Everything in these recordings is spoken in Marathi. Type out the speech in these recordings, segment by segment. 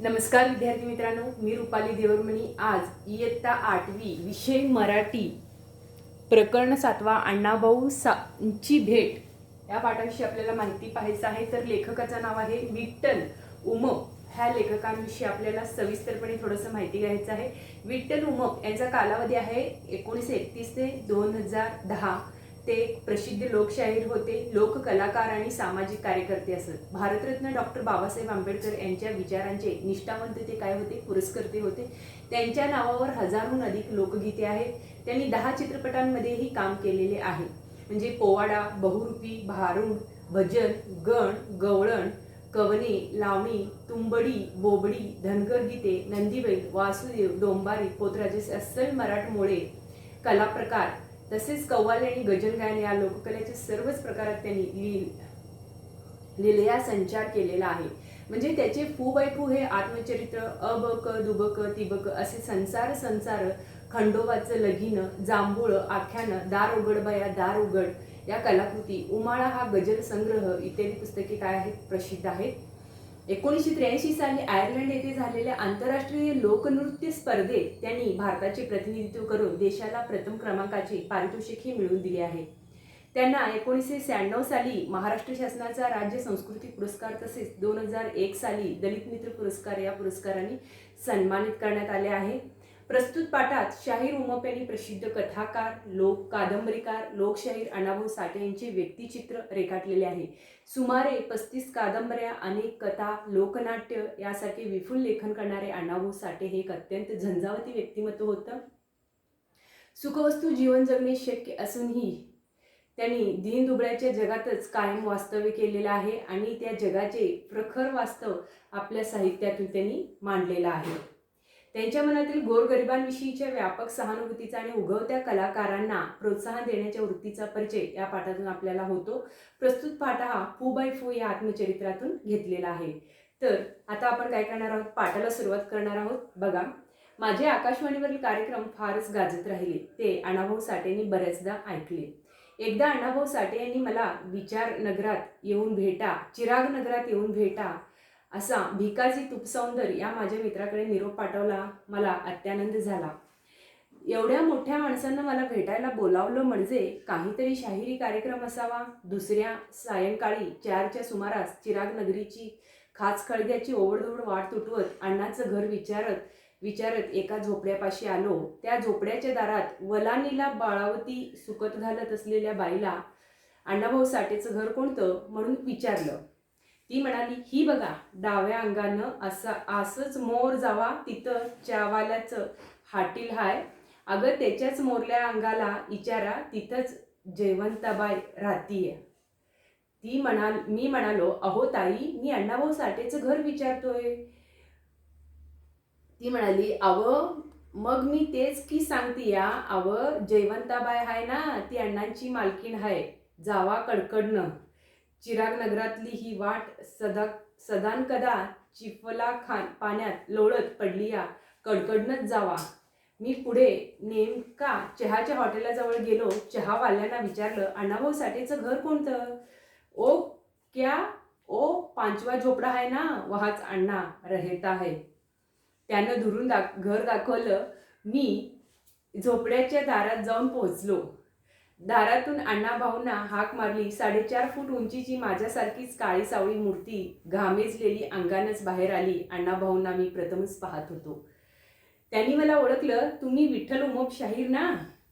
नमस्कार विद्यार्थी मित्रांनो, मी रुपाली देवरमणी। आज इयत्ता 8वी विषय मराठी प्रकरण 7वा अण्णाभाऊ ची भेट या पाठाविषयी आपल्याला माहिती पाहायचं आहे। तर लेखकाचं नाव आहे विठ्ठल उमप। ह्या लेखकांविषयी आपल्याला सविस्तरपणे थोडंसं माहिती घ्यायचं आहे। विठ्ठल उमप यांचा कालावधी आहे 1931 ते 2010। ते एक प्रसिद्ध लोकशाहीर होते, लोककलाकार आणि सामाजिक कार्यकर्ते असत। भारतरत्न डॉक्टर बाबासाहेब आंबेडकर यांच्या विचारांचे निष्ठावंत ते काय होते, पुरस्कर्ते होते। त्यांच्या नावावर हजारहून अधिक लोकगीते आहेत। त्यांनी 10 चित्रपटांमध्येही काम केलेले आहे, म्हणजे पोवाडा, बहुरूपी, भारुड, भजन, गण, गवळण, कवने, लावणी, तुंबडी, बोबडी, धनगर गीते, नंदीबैल, वासुदेव, डोंबारी, पोतराजे, अस्सल मराठमोळे कलाप्रकार, तसेच कव्वाली आणि गजल गायन या लोककलेच्या सर्वच प्रकारात त्यांनी लीलया संचार केलेला आहे। म्हणजे त्याचे फू बाय फू हे आत्मचरित्र, अबक दुबक तिबक असे संसार, खंडोबाचं लगीन, जांभूळ, आख्यान, दार उघड बाया दार उघड या कलाकृती, उमाळा हा गजल संग्रह इत्यादी पुस्तके काय आहेत, प्रसिद्ध आहेत। 1983 साली आयर्लंड येथे झालेल्या आंतरराष्ट्रीय लोकनृत्य स्पर्धेत त्यांनी भारताचे प्रतिनिधित्व करून देशाला प्रथम क्रमांकाचे पारितोषिकही मिळवून दिले आहे। त्यांना 1996 साली महाराष्ट्र शासनाचा राज्य संस्कृती पुरस्कार तसेच 2001 साली दलित मित्र पुरस्कार या पुरस्काराने सन्मानित करण्यात आले आहे। प्रस्तुत पाठात शाहीर उमप यांनी प्रसिद्ध कथाकार, लोक कादंबरीकार, लोकशाहीर अण्णाभाऊ साठे यांचे व्यक्तिचित्र रेखाटलेले आहे। सुमारे 35 कादंबऱ्या, अनेक कथा, लोकनाट्य यासारखे विपुल लेखन करणारे अण्णाभाऊ साठे हे एक अत्यंत झंझावती व्यक्तिमत्व होतं। सुखवस्तू जीवन जगणे शक्य असूनही त्यांनी दीनदुबळ्याच्या जगातच कायम वास्तव्य केलेलं आहे आणि त्या जगाचे प्रखर वास्तव आपल्या साहित्यातून त्यांनी मांडलेलं आहे। त्यांच्या मनातील गोरगरिबांविषयीच्या व्यापक सहानुभूतीचा आणि उगवत्या कलाकारांना प्रोत्साहन देण्याच्या वृत्तीचा परिचय या पाठातून आपल्याला होतो। प्रस्तुत पाठ हा फू बाय फू या आत्मचरित्रातून घेतलेला आहे। तर आता आपण काय करणार आहोत, पाठाला सुरुवात करणार आहोत। बघा, माझे आकाशवाणीवरील कार्यक्रम फारच गाजत राहिले, ते अण्णाभाऊ साठेंनी बऱ्याचदा ऐकले। एकदा अण्णाभाऊ साठे यांनी मला चिराग नगरात येऊन भेटा असा भिकाजी तुपसौंदर या माझ्या मित्राकडे निरोप पाठवला। मला अत्यानंद झाला। एवढ्या मोठ्या माणसांना मला भेटायला बोलावलं म्हणजे काहीतरी शाहिरी कार्यक्रम असावा। दुसऱ्या सायंकाळी 4च्या सुमारास चिराग नगरीची खाचखळग्याची ओवडधोड वाट तुटवत अण्णाचं घर विचारत एका झोपड्यापाशी आलो। त्या झोपड्याच्या दारात वलानीला बाळावती सुकत घालत असलेल्या बाईला अण्णाभाऊ साठेचं घर कोणतं म्हणून विचारलं। ती म्हणाली, ही बघा डाव्या अंगानं असंच मोर जावा, तिथं चहावाल्याचं हाटील हाय। अगं त्याच्याच मोरल्या अंगाला विचारा, तिथंच जयवंताबाई राहतीये। मी म्हणालो, अहो ताई, मी अण्णाभाऊ साठेचं घर विचारतोय। ती म्हणाली, मग मी तेच की सांगती या, जयवंताबाई हाय ना, ती अण्णांची मालकीण हाय, जावा कडकडनं। चिराग नगरातली ही वाट सदानकदा चिफला पाण्यात लोळत पडली या, कडकडनच जावा। मी पुढे नेमका चहाच्या हॉटेलाजवळ गेलो। चहावाल्यांना विचारलं, अण्णाभाऊ साठेचं घर कोणतं? ओ 5वा झोपडा आहे ना, वहाच अण्णा रहता है। त्यानं दुरून घर दाखवलं। मी झोपड्याच्या दारात जाऊन पोहोचलो। दारातून अण्णाभाऊंना हाक मारली। 4.5 फूट उंचीची माझ्यासारखीच काळी सावळी मूर्ती घामेजलेली अंगानच बाहेर आली। अण्णाभाऊंना मी प्रथमच पाहत होतो। त्यांनी मला ओळखलं, तुम्ही विठ्ठल उमप शाहीर ना?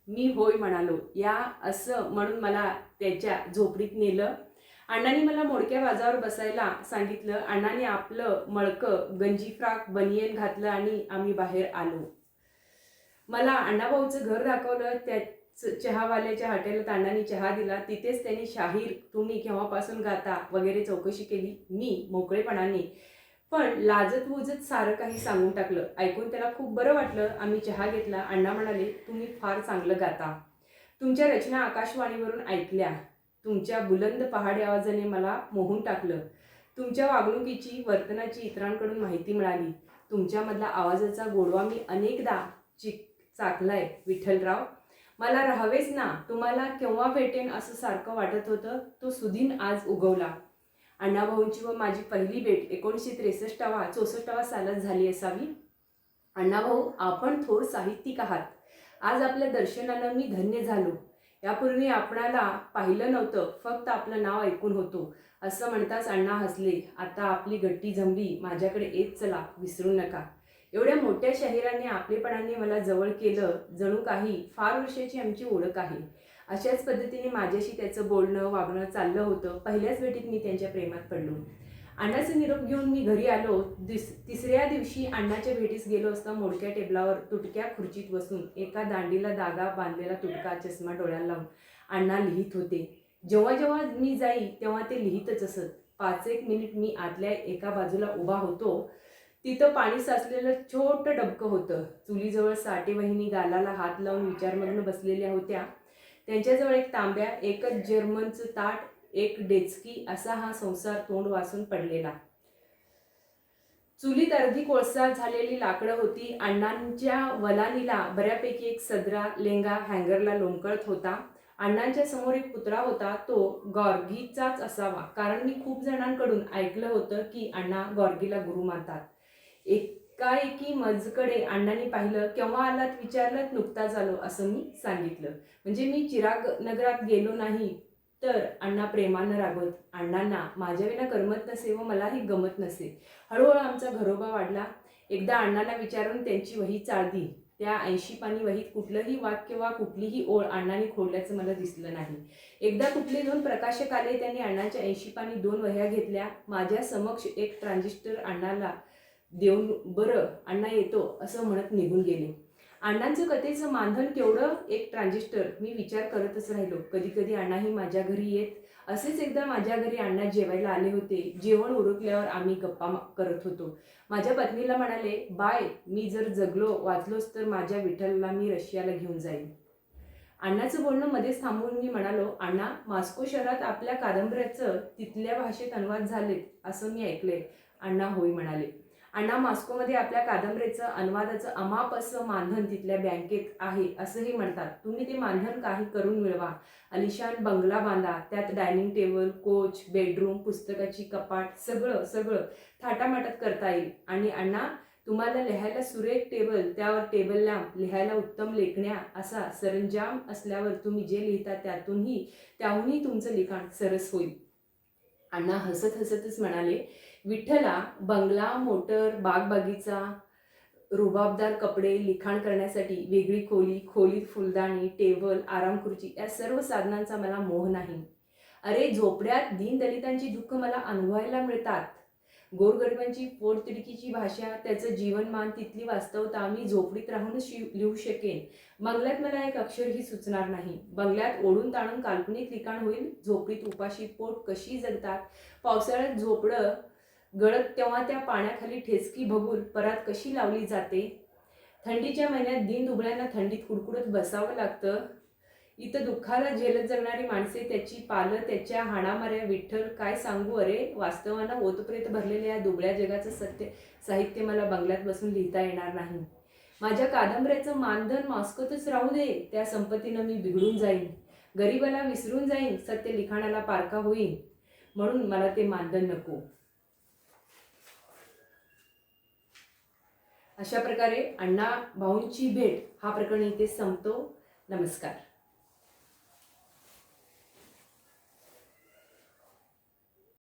मी होय म्हणालो। या असं म्हणून मला त्याच्या झोपडीत नेलं। अण्णांनी मला मोडक्या बाजावर बसायला सांगितलं। अण्णांनी आपलं मळकं गंजी फ्राक बनियन घातलं आणि आम्ही बाहेर आलो। मला अण्णाभाऊचं घर दाखवलं। त्या चहावाल्याच्या हॉटेलात अण्णांनी चहा दिला। तिथेच त्यांनी शाहीर तुम्ही केव्हापासून गाता वगैरे चौकशी केली। मी मोकळेपणाने पण लाजत सारं काही सांगून टाकलं। ऐकून त्याला खूप बरं वाटलं। आम्ही चहा घेतला। अण्णा म्हणाले, तुम्ही फार चांगलं गाता। तुमच्या रचना आकाशवाणीवरून ऐकल्या। तुमच्या बुलंद पहाडी आवाजाने मला मोहून टाकलं। तुमच्या वागणुकीची, वर्तनाची इतरांकडून माहिती मिळाली। तुमच्यामधला आवाजाचा गोडवा मी अनेकदा चाखलाय विठ्ठलराव। मला राहावेच ना, तुम्हाला केव्हा भेटेन असं सारखं वाटत होतं। तो सुदिन आज उगवला। अण्णाभाऊंची व माझी पहिली भेट 1963-64 सालात झाली असावी. अण्णाभाऊ, आपण थोर साहित्यिक आहात. आज आपल्या दर्शनानं मी धन्य झालो. यापूर्वी आपणाला पाहिलं नव्हतं, फक्त आपलं नाव ऐकून होतो. असं म्हणताच अण्णा हसले. आता आपली गट्टी जमली, माझ्याकडे येत चला, विसरू नका. एवढ्या मोठ्या शाहिराने आपलेपणाने मला जवळ केलं, जणू काही फार वर्षाची आमची ओळख आहे. अशाच पद्धतीने माझ्याशी त्याचं बोलणं वागणं चाललं होतं. पहिल्याच भेटीत मी त्यांच्या प्रेमात पडलो. अण्णाचा निरोप घेऊन मी घरी आलो. तिसऱ्या दिवशी अण्णाच्या भेटीस गेलो असता मोडक्या टेबलावर तुटक्या खुर्चीत बसून एका दांडीला दागा बांधलेला तुटका चष्मा डोळ्याला लावून अण्णा लिहित होते. जेव्हा जेव्हा मी जाई तेव्हा ते लिहितच असत. 5-1 मिनिट मी आतल्या एका बाजूला उभा होतो. तिथं पाणी साचलेलं छोटं डबकं होतं. चुलीजवळ साठे वहिनी गालाला हात लावून विचारमग्न बसलेल्या होत्या. त्यांच्याजवळ एक तांब्या, एकच जर्मनचं ताट, एक डेचकी असा हा संसार तोंड वासून पडलेला. चुलीत अर्धी कोळसा झालेली लाकडं होती. अण्णांच्या वलानीला बऱ्यापैकी एक सदरा लेंगा हँगरला लोंबकळत होता. अण्णांच्या समोर एक पुतळा होता. तो गॉर्गीचाच असावा, कारण मी खूप जणांकडून ऐकलं होतं की अण्णा गॉर्गीला गुरु मानतात. एकाएकी मजकडे अण्णांनी पाहिलं. केव्हा आलात विचारलं. नुकताच आलो असं मी सांगितलं. म्हणजे मी चिराग नगरात गेलो नाही तर अण्णा प्रेमानं रागवत. अण्णांना माझ्याविना करमत नसे व मलाही गमत नसे. हळूहळू आमचा घरोबा वाढला. एकदा अण्णांना विचारून त्यांची वही चाळली. त्या 80 पानी वहीत कुठलंही वाक्य वा कुठलीही ओळ अण्णांनी खोडल्याचं मला दिसलं नाही. एकदा कुठले 2 प्रकाशक आले. त्यांनी अण्णांच्या 80 पानी 2 वह्या घेतल्या. माझ्या समक्ष एक ट्रान्झिस्टर अण्णाला देऊन, बरं अण्णा येतो असं म्हणत निघून गेले. अण्णांचं कथेचं मानधन केवढं? एक ट्रान्झिस्टर. मी विचार करतच राहिलो. कधी कधी अण्णाही माझ्या घरी येत. असेच एकदा माझ्या घरी अण्णा जेवायला आले होते. जेवण उरकल्यावर आम्ही गप्पा करत होतो. माझ्या पत्नीला म्हणाले, बाय, मी जर जगलो वाचलोच तर माझ्या विठ्ठलला मी रशियाला घेऊन जाईन. अण्णाचं बोलणं मध्येच थांबवून मी म्हणालो, अण्णा, मॉस्को शहरात आपल्या कादंबऱ्याचं तिथल्या भाषेत अनुवाद झालेत असं मी ऐकले. अण्णा होय म्हणाले. अण्णा, मॉस्कोमध्ये आपल्या कादंबरीचं अनुवादाचं अमाप असं मानधन तिथल्या बँकेत आहे असंही म्हणतात. तुम्ही ते मानधन काही करून मिळवा. अलिशान बंगला बांधा. त्यात डायनिंग टेबल, कोच, बेडरूम, पुस्तकाची कपाट, सगळं सगळं थाटामाटात करता येईल. आणि अण्णा, तुम्हाला लिहायला सुरेख टेबल, त्यावर टेबल लॅम्प, लिहायला उत्तम लेखण्या असा सरंजाम असल्यावर तुम्ही जे लिहिता त्याहूनही तुमचं लिखाण सरस होईल. अण्णा हसत हसतच म्हणाले, विठ्ठला, बंगला, मोटर, बाग बगीचा, रुबाबदार कपडे, लिखाण करण्यासाठी वेगळी खोली, खोलीत फुलदाणी, टेबल, आराम खुर्ची या सर्व साधनांचा मला मोह नाही. अरे, झोपड्यात दीनदलितांची दुःख मला अनुभवायला मिळतात. गोरगरिबांची पोटतिडकीची भाषा, त्याचं जीवनमान, तिथली वास्तवता मी झोपडीत राहूनच लिहू शकेन. बंगल्यात मला एक अक्षरही सुचणार नाही. बंगल्यात ओढून ताणून काल्पनिक लिखाण होईल. झोपडीत उपाशी पोट कशी जगतात. पावसाळ्यात झोपडं गळत तेव्हा त्या पाण्याखाली ठेचकी भगून परात कशी लावली जाते. थंडीच्या महिन्यात दीनदुबळ्यांना थंडीत कुडकुडत बसावं लागतं. इथं दुःखाला झेलत जगणारी माणसे, त्याची पालं, त्याच्या हाणामाऱ्या. विठ्ठल, काय सांगू. अरे, वास्तवानं ओतप्रेत भरलेल्या या दुबळ्या जगाचं साहित्य मला बंगल्यात बसून लिहिता येणार नाही. माझ्या कादंबऱ्याचं मानधन मॉस्कोतच राहू दे. त्या संपत्तीनं मी बिघडून जाईन. गरिबाला विसरून जाईन. सत्य लिखाणाला पारखा होईन. म्हणून मला ते मानधन नको. अशा प्रकारे अण्णा भाऊंची भेट हा प्रकरण इथे संपतो. नमस्कार.